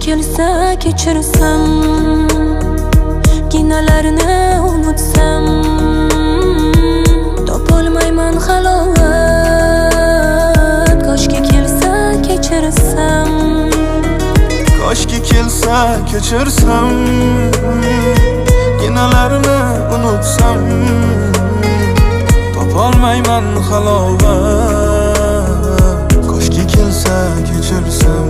kelsa kechirsam, kinolarni unutsam, topolmayman halovat. Koshki kelsa kechirsam, koshki kelsa kechirsam, kinolarni unutsam, topolmayman halovat. Koshki kelsa kechirsam.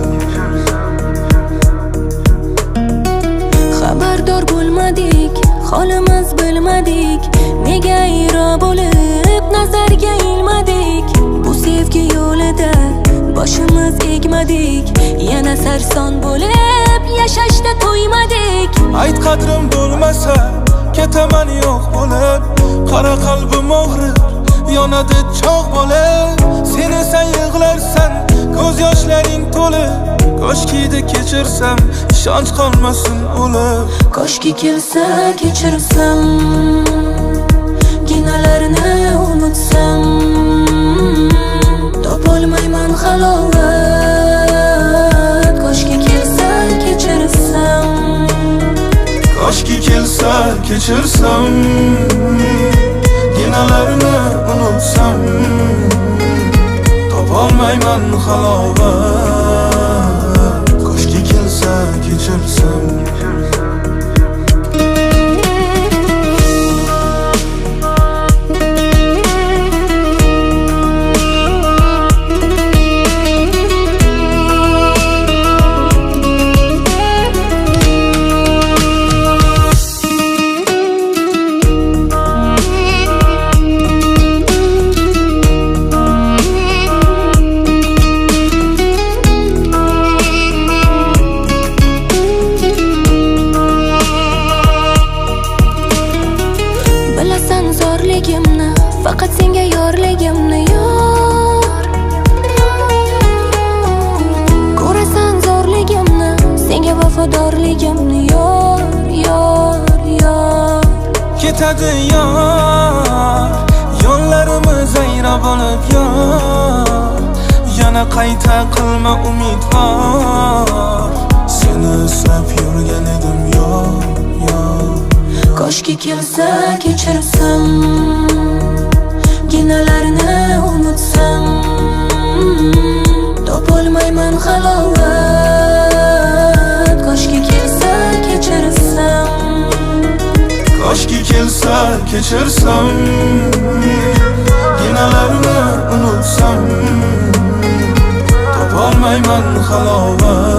Xabardor bo'lmadik, holimiz bilmadik, nega iro bo'lib nazarga ilmadik. Bu sevgi yo'lida boshimiz egmadik, yana sarson bo'lib yashashda to'ymadik. Ayt qadrim bo'lmasa ketaman yo'q bo'lib, qara qalbim og'rir, yonadi cho'g' bo'lib. Sen esa yig'larsan, ko'z yoshlaring to'lib. Koshkida kechirsam, ishonch qolmasin o'lib. Koshki kelsa kechirsam, kinolarni unutsam, topolmayman halovat. Koshki kelsa kechirsam, koshki kelsa kechirsam, kinolarni unutsam, topolmayman halovat. Koshki kelsa kechirsam. bilasan zo'rligimni, faqat senga yorligimni yor. Ko'rasan zo'rligimni, senga vafodorligimni yor, yor, yor. Ketadi yor, yo'llarimiz ayro bo'lib yor. Yana qayta qilma umid bor, seni eslab yurgan edim yor, yor. Koshki kelsa kechirsam, kinolarni unutsam, topolmayman halovat. Koshki kelsa kechirsam, koshki kelsa kechirsam, kinolarni unutsam, topolmayman halovat.